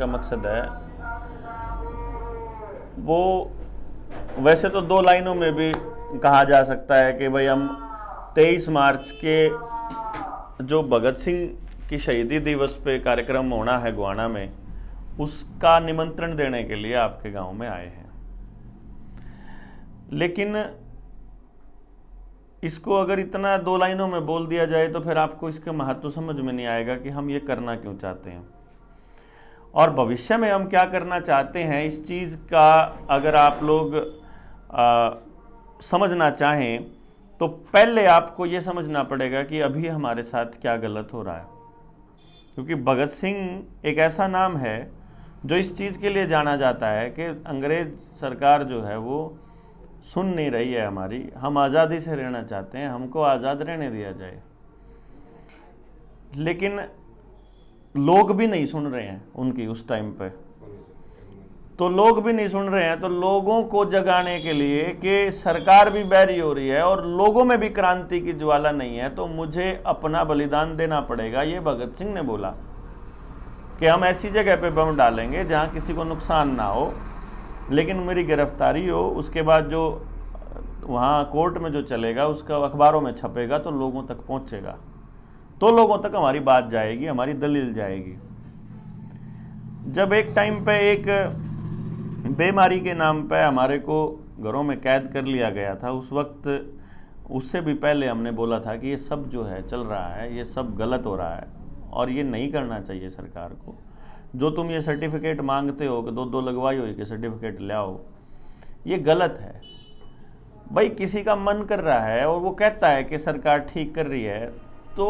का मकसद है वो वैसे तो दो लाइनों में भी कहा जा सकता है कि भाई हम 23 मार्च के जो भगत सिंह की शहीदी दिवस पे कार्यक्रम होना है गोहाना में, उसका निमंत्रण देने के लिए आपके गांव में आए हैं। लेकिन इसको अगर इतना दो लाइनों में बोल दिया जाए तो फिर आपको इसका महत्व समझ में नहीं आएगा कि हम ये करना क्यों चाहते हैं और भविष्य में हम क्या करना चाहते हैं। इस चीज़ का अगर आप लोग समझना चाहें तो पहले आपको ये समझना पड़ेगा कि अभी हमारे साथ क्या गलत हो रहा है, क्योंकि भगत सिंह एक ऐसा नाम है जो इस चीज़ के लिए जाना जाता है कि अंग्रेज सरकार जो है वो सुन नहीं रही है हमारी, हम आज़ादी से रहना चाहते हैं, हमको आज़ाद रहने दिया जाए। लेकिन लोग भी नहीं सुन रहे हैं उनकी उस टाइम पे, तो लोग भी नहीं सुन रहे हैं, तो लोगों को जगाने के लिए कि सरकार भी बैरी हो रही है और लोगों में भी क्रांति की ज्वाला नहीं है, तो मुझे अपना बलिदान देना पड़ेगा। ये भगत सिंह ने बोला कि हम ऐसी जगह पे बम डालेंगे जहां किसी को नुकसान ना हो, लेकिन मेरी गिरफ्तारी हो, उसके बाद जो वहाँ कोर्ट में जो चलेगा उसका अखबारों में छपेगा तो लोगों तक पहुँचेगा, तो लोगों तक हमारी बात जाएगी, हमारी दलील जाएगी। जब एक टाइम पे एक बीमारी के नाम पे हमारे को घरों में कैद कर लिया गया था, उस वक्त उससे भी पहले हमने बोला था कि ये सब जो है चल रहा है ये सब गलत हो रहा है और ये नहीं करना चाहिए सरकार को। जो तुम ये सर्टिफिकेट मांगते हो कि दो लगवाई हो कि सर्टिफिकेट ले आओ, ये गलत है। भाई किसी का मन कर रहा है और वो कहता है कि सरकार ठीक कर रही है तो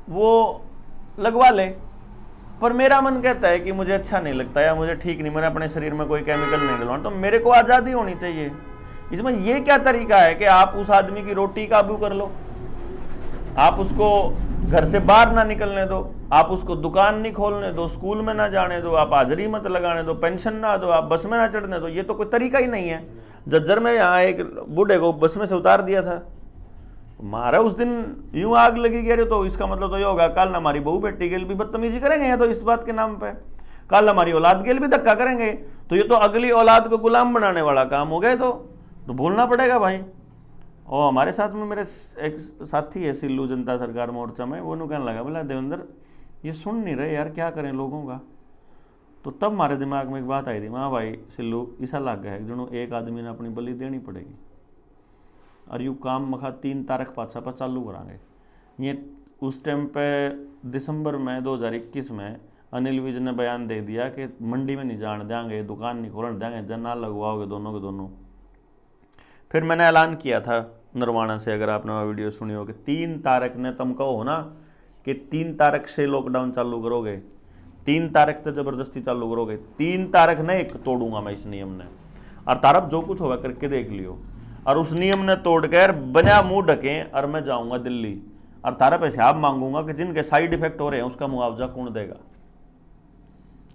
वो लगवा ले, पर मेरा मन कहता है कि मुझे अच्छा नहीं लगता या मुझे ठीक नहीं, मैंने अपने शरीर में कोई केमिकल नहीं डलवाना, तो मेरे को आज़ादी होनी चाहिए। इसमें ये क्या तरीका है कि आप उस आदमी की रोटी काबू कर लो, आप उसको घर से बाहर ना निकलने दो, आप उसको दुकान नहीं खोलने दो, स्कूल में ना जाने दो, आप हाजिरी मत लगाने दो, पेंशन ना दो, आप बस में ना चढ़ने दो। ये तो कोई तरीका ही नहीं है। जज्जर में यहाँ एक बूढ़े को बस में से उतार दिया था, मारा उस दिन यूं आग लगी गया, तो इसका मतलब तो ये होगा कल हमारी बहू बेटी के लिए भी बदतमीजी करेंगे या तो इस बात के नाम पे, कल हमारी औलाद के लिए भी धक्का करेंगे, तो ये तो अगली औलाद को गुलाम बनाने वाला काम हो गया। तो बोलना पड़ेगा भाई। और हमारे साथ में मेरे एक साथी है सिल्लू जनता सरकार मोर्चा में, वो कहने लगा बोला देवेंद्र ये सुन नहीं रहे यार, क्या करें लोगों का। तो तब हमारे दिमाग में एक बात आई थी, हाँ भाई सिल्लू ऐसा लग गया है जो एक आदमी ने अपनी बलि देनी पड़ेगी और यू काम मखा 3 तारीख पाछा पर चालू करांगे। ये उस टाइम पे दिसंबर में 2021 में अनिल विज ने बयान दे दिया कि मंडी में नहीं जाने देंगे, दुकान नहीं खोलने देंगे, जन लगवाओगे दोनों के दोनों। फिर मैंने ऐलान किया था नरवाना से, अगर आपने वह वीडियो सुनी हो, कि 3 तारीख ने तुम कहो ना कि 3 तारीख से लॉकडाउन चालू करोगे, 3 तारीख तक जबरदस्ती चालू करोगे, 3 तारीख नहीं तोड़ूंगा मैं इस नियम ने, और तारफ जो कुछ होगा करके देख लियो। और उस नियम ने तोड़कर बना मुंह ढके और मैं जाऊंगा दिल्ली और तारा पे हिसाब मांगूंगा कि जिनके साइड इफेक्ट हो रहे हैं उसका मुआवजा कौन देगा।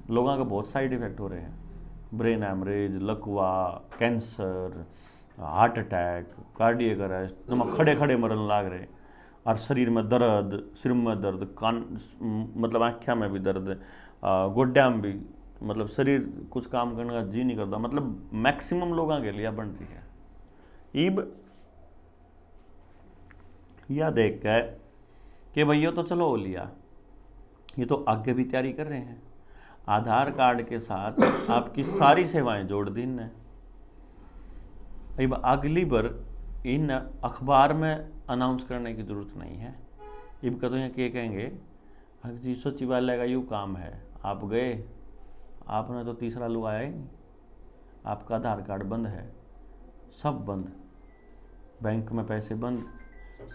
लोगों के बहुत साइड इफेक्ट हो रहे हैं, ब्रेन हैमरेज, लकवा, cancer, heart attack, cardiac arrest, तुम खड़े खड़े मरन लाग रहे, और शरीर में दर्द, सिर में दर्द, कान मतलब आँख्या में भी दर्द, गोड्या में भी, मतलब शरीर कुछ काम करने का जी नहीं करता, मतलब मैक्सिमम लोगों के लिए बन रही है। ईब यह देख के कि भैया तो चलो हो लिया, ये तो आगे भी तैयारी कर रहे हैं, आधार कार्ड के साथ आपकी सारी सेवाएं जोड़ दी ने। अब अगली बार इन अखबार में अनाउंस करने की ज़रूरत नहीं है। इब का तो यहाँ क्या कहेंगे, जी सचिवालय का यूँ काम है, आप गए, आपने तो तीसरा लुआ आया ही नहीं, आपका आधार कार्ड बंद है, सब बंद, बैंक में पैसे बंद,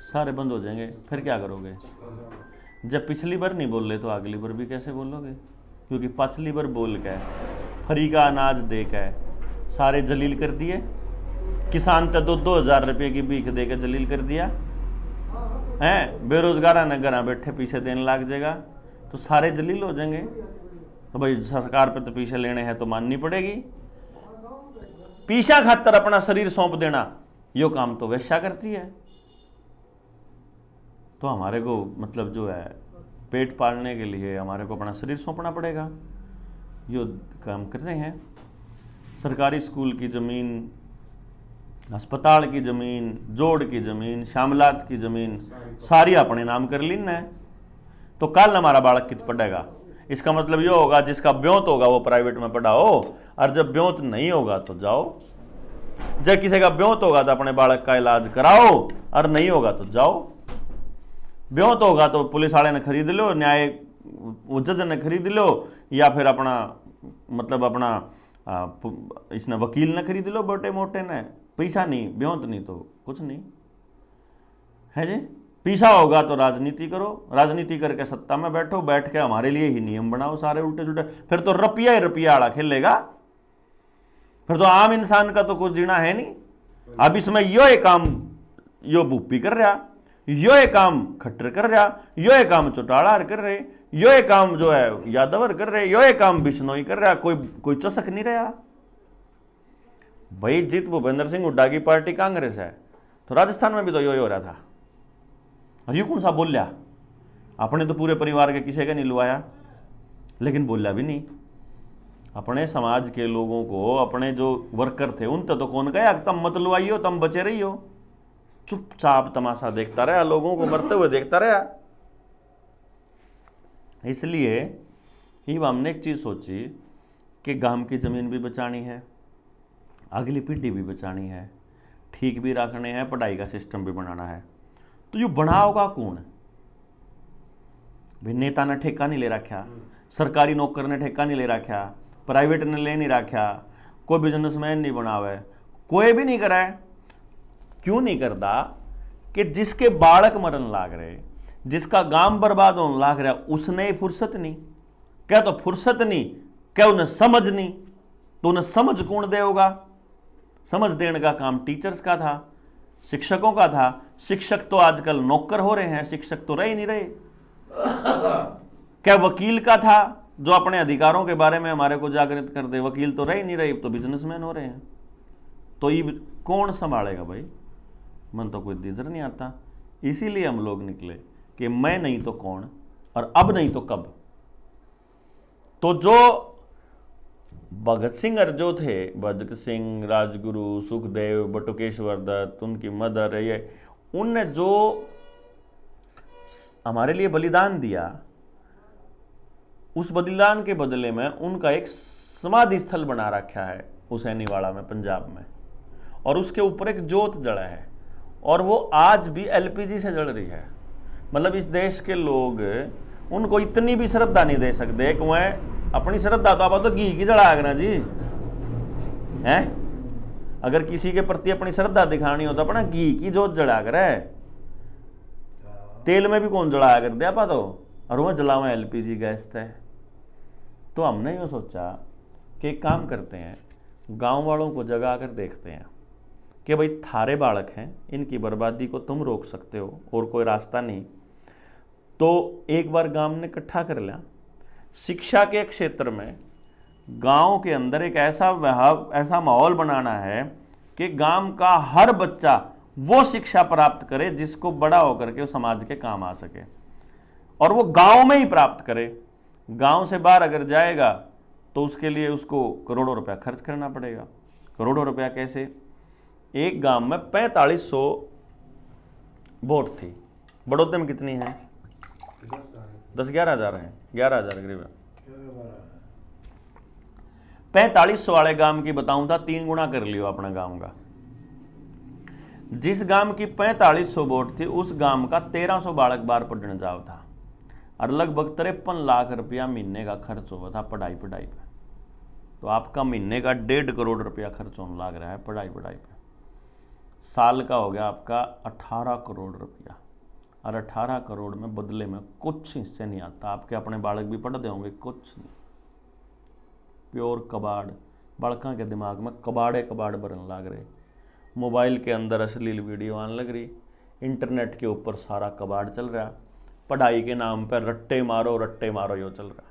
सारे बंद हो जाएंगे, फिर क्या करोगे। जब पिछली बार नहीं बोल रहे तो अगली बार भी कैसे बोलोगे, क्योंकि पिछली बार बोल के फ्री का अनाज दे के सारे जलील कर दिए, किसान तो 2-2 हज़ार रुपये की भीख दे के जलील कर दिया हैं, बेरोजगार ने घर बैठे पीछे देने लग जाएगा तो सारे जलील हो जाएंगे। तो भाई सरकार पे तो पीछे लेने हैं तो माननी पड़ेगी। पीछा खातर अपना शरीर सौंप देना यो काम तो वैश्या करती है। तो हमारे को मतलब जो है पेट पालने के लिए हमारे को अपना शरीर सौंपना पड़ेगा। यो काम कर रहे हैं। सरकारी स्कूल की ज़मीन, अस्पताल की ज़मीन, जोड़ की ज़मीन, शामलात की ज़मीन सारी अपने नाम कर ली ना, तो कल हमारा बालक कित पढ़ेगा। इसका मतलब ये होगा जिसका ब्योत होगा वो प्राइवेट में पढ़ाओ, और जब ब्योत नहीं होगा तो जाओ। जब किसी का ब्योत होगा तो अपने बालक का इलाज कराओ, और नहीं होगा तो जाओ। ब्योत होगा तो पुलिस वाले ने खरीद लो, न्याय जज ने खरीद लो, या फिर अपना मतलब अपना इसने वकील ने खरीद लो, बोटे मोटे ने। पैसा नहीं, ब्योत नहीं तो कुछ नहीं है जी। पैसा होगा तो राजनीति करो, राजनीति करके सत्ता में बैठो, बैठ के हमारे लिए ही नियम बनाओ सारे उल्टे जुल्टे। फिर तो रुपया ही रुपया आड़ा खेलेगा, फिर तो आम इंसान का तो कुछ जीना है नहीं। अब इसमें यो एक काम यो बुप्पी कर रहा, यो एक काम खट्टर कर रहा, यो एक काम चौटाला कर रहे, यो एक काम जो है यादवर कर रहे, यो एक काम बिश्नोई कर रहा। कोई चसक नहीं रहा भाई। जीत भूपेंद्र सिंह हुड्डा की पार्टी कांग्रेस है, तो राजस्थान में भी तो यो हो रहा था। और ये कौन सा बोलिया? अपने तो पूरे परिवार के किसी का नहीं लुआया, लेकिन बोलिया भी नहीं। अपने समाज के लोगों को, अपने जो वर्कर थे उन तो कौन कहा तुम मत लुआइयो, तुम बचे रही हो। चुपचाप तमाशा देखता रहा, लोगों को मरते हुए देखता रहा। इसलिए ही हमने एक चीज सोची कि गांव की जमीन भी बचानी है, अगली पीढ़ी भी बचानी है, ठीक भी रखने हैं, पढ़ाई का सिस्टम भी बनाना है। तो ये बनाओगा कौन? भी नेता ने ठेका नहीं ले रखा, सरकारी नौकर ने ठेका नहीं ले रखा, प्राइवेट ने ले नहीं रखा, कोई बिजनेसमैन नहीं बनावे, कोई भी नहीं करे। क्यों नहीं करता? कि जिसके बालक मरन लाग रहे, जिसका गांव बर्बाद होने लाग रहा, उसने फुर्सत नहीं। क्या तो फुर्सत नहीं, क्या उन्हें समझ नहीं, तो उन्हें समझ कौन देगा? समझ देने का काम टीचर्स का था, शिक्षकों का था। शिक्षक तो आजकल नौकर हो रहे हैं, शिक्षक तो रह ही नहीं रहे। क्या वकील का था जो अपने अधिकारों के बारे में हमारे को जागृत कर दे? वकील तो रह ही नहीं रहे, तो बिजनेसमैन हो रहे हैं। तो ये कौन संभालेगा भाई? मन तो कोई नजर नहीं आता। इसीलिए हम लोग निकले कि मैं नहीं तो कौन, और अब नहीं तो कब। तो जो भगत सिंह और जो थे, भगत सिंह, राजगुरु, सुखदेव, बटुकेश्वर दत्त, उनकी मदर, ये उनने जो हमारे लिए बलिदान दिया, उस बलिदान के बदले में उनका एक समाधि स्थल बना रखा है हुसैनीवाड़ा में, पंजाब में, और उसके ऊपर एक जोत जला है, और वो आज भी एलपीजी से जल रही है। मतलब इस देश के लोग उनको इतनी भी श्रद्धा नहीं दे सकते कि वह अपनी श्रद्धा तो आप तो घी की जला ना जी हैं। अगर किसी के प्रति अपनी श्रद्धा दिखानी हो तो अपना घी की जोत जला कर है। तेल में भी कौन जलाया कर दे आप तो, और वह जलावा एलपीजी गैस थे। तो हमने यूँ सोचा कि एक काम करते हैं, गांव वालों को जगा कर देखते हैं कि भाई थारे बालक हैं, इनकी बर्बादी को तुम रोक सकते हो और कोई रास्ता नहीं। तो एक बार गांव ने इकट्ठा कर लिया, शिक्षा के क्षेत्र में गांव के अंदर एक ऐसा माहौल बनाना है कि गांव का हर बच्चा वो शिक्षा प्राप्त करे जिसको बड़ा होकर के समाज के काम आ सके, और वो गांव में ही प्राप्त करे। गांव से बाहर अगर जाएगा तो उसके लिए उसको करोड़ों रुपया खर्च करना पड़ेगा। करोड़ों रुपया कैसे? एक गांव में 4500 वोट थी। बड़ौदे में कितनी है? 10-11 हज़ार हैं, 11 हज़ार करीब। 4500 वाले गांव की बताऊं था 3 गुना कर लियो अपना गांव का। जिस गांव की 4500 वोट थी उस गांव का 1300 बालक बाहर पढ़ने जाओ था, और लगभग 53 लाख रुपया महीने का खर्च हुआ था पढ़ाई पे। तो आपका महीने का 1.5 करोड़ रुपया खर्च होने लग रहा है पढ़ाई पे। साल का हो गया आपका 18 करोड़ रुपया, और 18 करोड़ में बदले में कुछ हिस्से नहीं आता। आपके अपने बालक भी पढ़ते होंगे, कुछ नहीं, प्योर कबाड़। बालकों के दिमाग में कबाड़े भरने लग रहे, मोबाइल के अंदर अश्लील वीडियो आने लग रही, इंटरनेट के ऊपर सारा कबाड़ चल रहा, पढ़ाई के नाम पर रट्टे मारो यो चल रहा।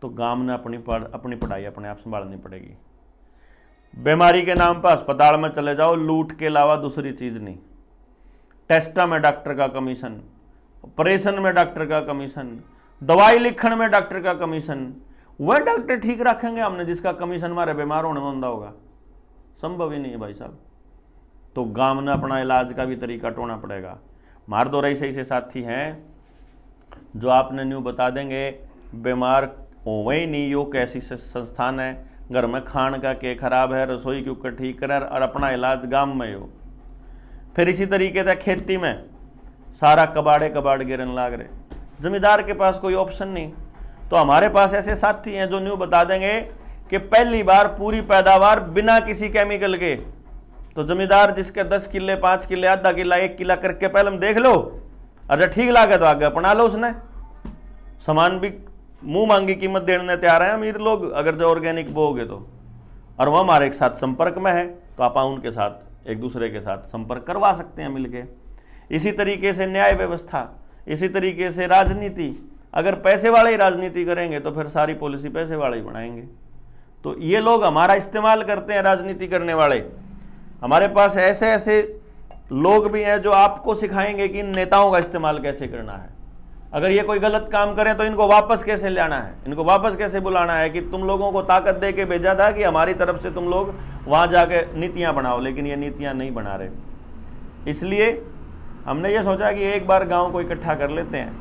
तो गांव ने अपनी पढ़ाई अपने आप संभालनी पड़ेगी। बीमारी के नाम पर अस्पताल में चले जाओ, लूट के अलावा दूसरी चीज नहीं। टेस्टा में डॉक्टर का कमीशन, ऑपरेशन में डॉक्टर का कमीशन, दवाई लिखण में डॉक्टर का कमीशन। वह डॉक्टर ठीक रखेंगे हमने जिसका कमीशन हमारे बीमार होने में होता होगा? संभव ही नहीं है भाई साहब। तो गांव ने अपना इलाज का भी तरीका टोना पड़ेगा। मार दो रही सही से साथी हैं जो आपने न्यू बता देंगे बीमार वही नहीं, यो कैसी संस्थान है, घर में खान का के खराब है, रसोई के ऊपर ठीक करे और अपना इलाज गांव में हो। फिर इसी तरीके से खेती में सारा कबाड़ गिरन लाग रहे, जमींदार के पास कोई ऑप्शन नहीं। तो हमारे पास ऐसे साथी हैं जो न्यू बता देंगे कि पहली बार पूरी पैदावार बिना किसी केमिकल के। तो जमींदार जिसके 10 किले 5 किले आधा किला 1 किला करके पहले हम देख लो, अरे ठीक लागे तो आगे अपना लो। उसने सामान भी मुंह मांगी कीमत देने तैयार है अमीर लोग अगर जो ऑर्गेनिक बोगे तो, और वो हमारे एक साथ संपर्क में है तो आप उनके साथ एक दूसरे के साथ संपर्क करवा सकते हैं मिलके। इसी तरीके से न्याय व्यवस्था, इसी तरीके से राजनीति, अगर पैसे वाले ही राजनीति करेंगे तो फिर सारी पॉलिसी पैसे वाले ही बनाएंगे। तो ये लोग हमारा इस्तेमाल करते हैं राजनीति करने वाले। हमारे पास ऐसे ऐसे लोग भी हैं जो आपको सिखाएंगे कि इन नेताओं का इस्तेमाल कैसे करना है। अगर ये कोई गलत काम करें तो इनको वापस कैसे लाना है, इनको वापस कैसे बुलाना है कि तुम लोगों को ताकत दे के भेजा था कि हमारी तरफ से तुम लोग वहां जाके नीतियां बनाओ, लेकिन ये नीतियां नहीं बना रहे। इसलिए हमने ये सोचा कि एक बार गांव को इकट्ठा कर लेते हैं,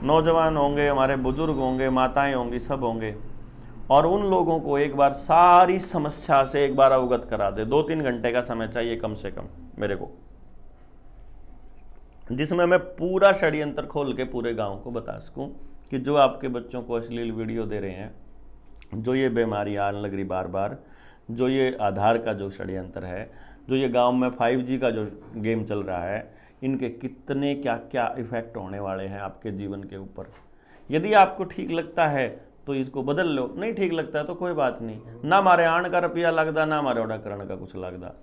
नौजवान होंगे, हमारे बुजुर्ग होंगे, माताएं होंगी, सब होंगे, और उन लोगों को एक बार सारी समस्या से एक बार अवगत करा दे। 2-3 घंटे का समय चाहिए कम से कम मेरे को, जिसमें मैं पूरा षड्यंत्र खोल के पूरे गांव को बता सकूं कि जो आपके बच्चों को अश्लील वीडियो दे रहे हैं, जो ये बीमारी आने लग रही बार बार, जो ये आधार का जो षड्यंत्र है, जो ये गांव में 5G का जो गेम चल रहा है, इनके कितने क्या क्या इफेक्ट होने वाले हैं आपके जीवन के ऊपर। यदि आपको ठीक लगता है तो इसको बदल लो, नहीं ठीक लगता है तो कोई बात नहीं, ना हमारे आण का रुपया लगता, ना हमारे उड़ाकरण का कुछ लगता।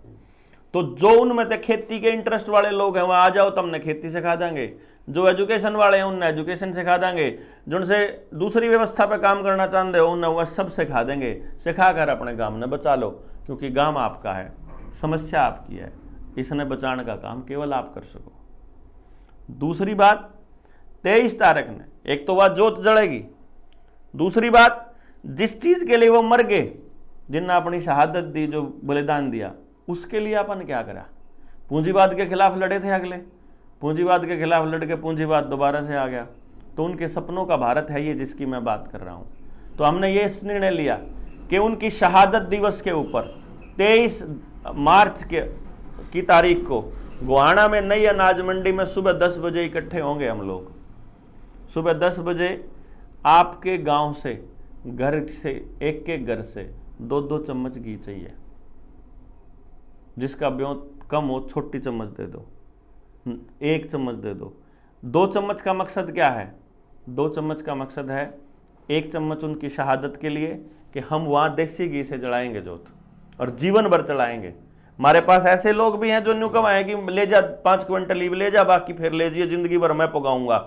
तो जो उनमें से खेती के इंटरेस्ट वाले लोग हैं वहाँ आ जाओ, तो हमने खेती सिखा देंगे। जो एजुकेशन वाले हैं उन्हें एजुकेशन सिखा देंगे। जिनसे दूसरी व्यवस्था पे काम करना चाहते हो उन्हें वह सब सिखा देंगे। सिखा कर अपने गांव ने बचा लो, क्योंकि गांव आपका है, समस्या आपकी है, इसने बचाने का काम केवल आप कर सको। दूसरी बात, 23 तारीख ने एक तो वह जोत जलेगी, दूसरी बात जिस चीज के लिए वो मर गए, जिनने अपनी शहादत दी, जो बलिदान दिया, उसके लिए अपन क्या करा? पूंजीवाद के खिलाफ लड़े थे, अगले पूंजीवाद के खिलाफ लड़ के पूंजीवाद दोबारा से आ गया। तो उनके सपनों का भारत है ये जिसकी मैं बात कर रहा हूं। तो हमने ये निर्णय लिया कि उनकी शहादत दिवस के ऊपर 23 मार्च की तारीख को गोहाना में नई अनाज मंडी में सुबह 10 बजे इकट्ठे होंगे हम लोग। सुबह 10 बजे आपके गांव से, घर से, एक घर से 2-2 चम्मच घी चाहिए। जिसका ब्यों कम हो छोटी चम्मच दे दो, 1 चम्मच दे दो। 2 चम्मच का मकसद क्या है? 2 चम्मच का मकसद है 1 चम्मच उनकी शहादत के लिए कि हम वहाँ देसी घी से जलाएंगे जोत, और जीवन भर चलाएंगे। हमारे पास ऐसे लोग भी हैं जो न्यू कमाए कि ले जा 5 क्विंटल ले जा, बाकी फिर ले जाइए, जिंदगी भर मैं पकाऊंगा।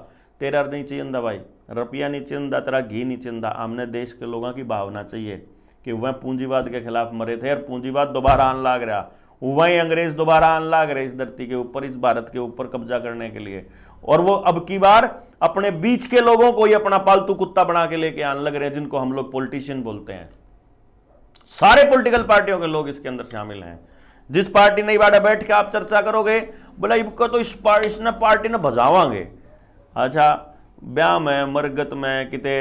तेरा नहीं चाहिए भाई, रुपया नहीं चाहिए, तेरा घी नहीं चाहिए। हमने देश के लोगों की भावना चाहिए कि वह पूंजीवाद के खिलाफ मरे थे, और पूंजीवाद दोबारा आने लग रहा, वही अंग्रेज दोबारा आने लग रहे इस धरती के ऊपर, इस भारत के ऊपर कब्जा करने के लिए। और वो अब की बार अपने बीच के लोगों को ही अपना पालतू कुत्ता बना के लेके आने लग रहे हैं, जिनको हम लोग पॉलिटिशियन बोलते हैं। सारे पॉलिटिकल पार्टियों के लोग इसके अंदर शामिल हैं। जिस पार्टी नहीं बाड़ा बैठ के आप चर्चा करोगे, बोला इनको तो इस पार्टी ने भजावांगे। अच्छा, ब्याह में, मरगत में, किते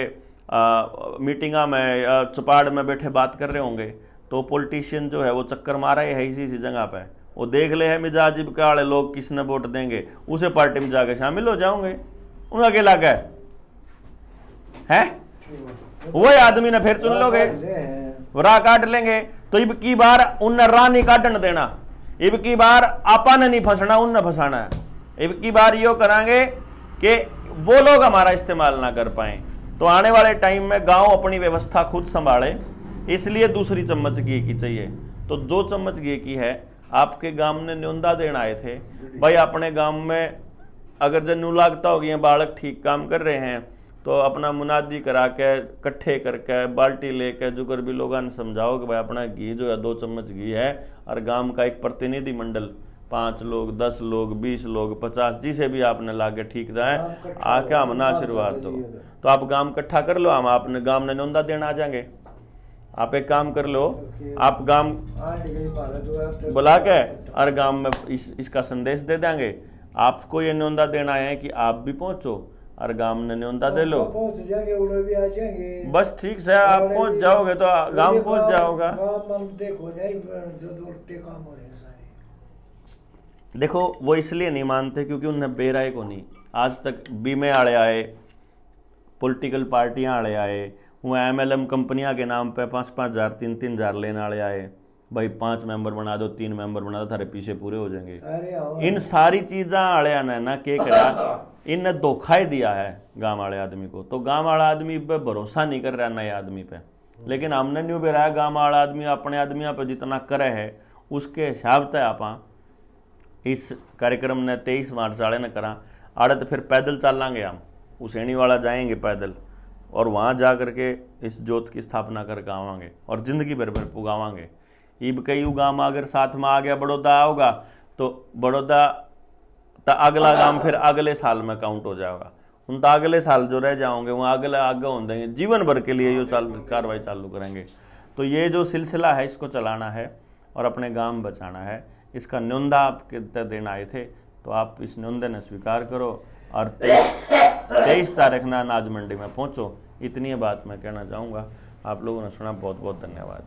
मीटिंगा में, चौपाड़ में बैठे बात कर रहे होंगे, तो पॉलिटिशियन जो है वो चक्कर मारा है इसी जगह पे, वो देख ले है मिजाजिब के वाले लोग किसने वोट देंगे, उसे पार्टी में जाके शामिल हो जाओगे। उन अकेला क्या है, वही आदमी ने फिर चुन लोगे, राह काट लेंगे। तो इब की बार उन राह नहीं काटन देना, इब की बार आपा ने नहीं फंसना, उनने फंसाना है। इब की बार यो करांगे कि वो लोग हमारा इस्तेमाल ना कर पाए। तो आने वाले टाइम में गांव अपनी व्यवस्था खुद संभाले, इसलिए दूसरी चम्मच घी की चाहिए। तो 2 चम्मच घी की है। आपके गांव ने न्योंदा देना आए थे भाई, अपने गांव में अगर जो न्यू लागता होगी बालक ठीक काम कर रहे हैं तो अपना मुनादी करा के इकट्ठे करके बाल्टी लेके जुगर भी लोगों ने समझाओ कि भाई अपना घी जो है 2 चम्मच घी है, और गांव का एक प्रतिनिधि मंडल 5 लोग, 10 लोग, 20 लोग, 50, जिसे भी आपने लाके ठीक रहा है, आके हमने आशीर्वाद दो। तो आप गांव इकट्ठा कर लो, हम आपने गांव ने न्योंदा देना आ जाएंगे। आप एक काम कर लो, आप गांव बुला के और गांव में इसका संदेश दे देंगे। आपको ये न्योंदा देना है कि आप भी पहुंचो और गांव ने न्योंदा दे लो, पहुंच जाएंगे, उड़े भी आ जाएंगे। बस ठीक से आप पहुंच जाओगे तो गांव पहुंच जाओगा। देखो नहीं जो उल्टे काम हो रहे हैं सारे। देखो वो इसलिए नहीं मानते क्योंकि उन्हें बेराय को नहीं, आज तक बीमे आड़े आए, पॉलिटिकल पार्टियां आड़े आए, वो MLM कंपनियां के नाम पे 5-5 हज़ार 3-3 हज़ार लेने आड़े आए, भाई 5 मेंबर बना दो, 3 मेंबर बना दो, थारे पीछे पूरे हो जाएंगे। इन सारी चीज़ा आड़े ने ना के करा, इनने धोखा ही दिया है गांव वाले आदमी को। तो गांव वाला आदमी पे भरोसा नहीं कर रहा नए आदमी पे, लेकिन हमने न्यू बेरा गांव वाला आदमी अपने आदमियों पे जितना करे है उसके हिसाब से आप इस कार्यक्रम ने 23 मार्च वाले ने करा। आड़े तो फिर पैदल चल लांगे, हम उसेणी वाला जाएंगे पैदल और वहाँ जा करके इस जोत की स्थापना करके आवांगे और जिंदगी भर पुगावांगे। ईब कई गांव अगर साथ में आ गया बड़ौदा होगा तो बड़ौदा तो अगला गांव फिर अगले साल में काउंट हो जाएगा, उन तो अगले साल जो रह जाओगे वो अगले आगे हो देंगे, जीवन भर के लिए ये कार्रवाई चालू करेंगे। तो ये जो सिलसिला है इसको चलाना है और अपने गांव बचाना है। इसका न्योंदा आपके देना आए थे तो आप इस न्योंदे ने स्वीकार करो और 23 तारीख ना अनाज मंडी में पहुंचो। इतनी बात मैं कहना चाहूँगा। आप लोगों ने सुना, बहुत बहुत धन्यवाद।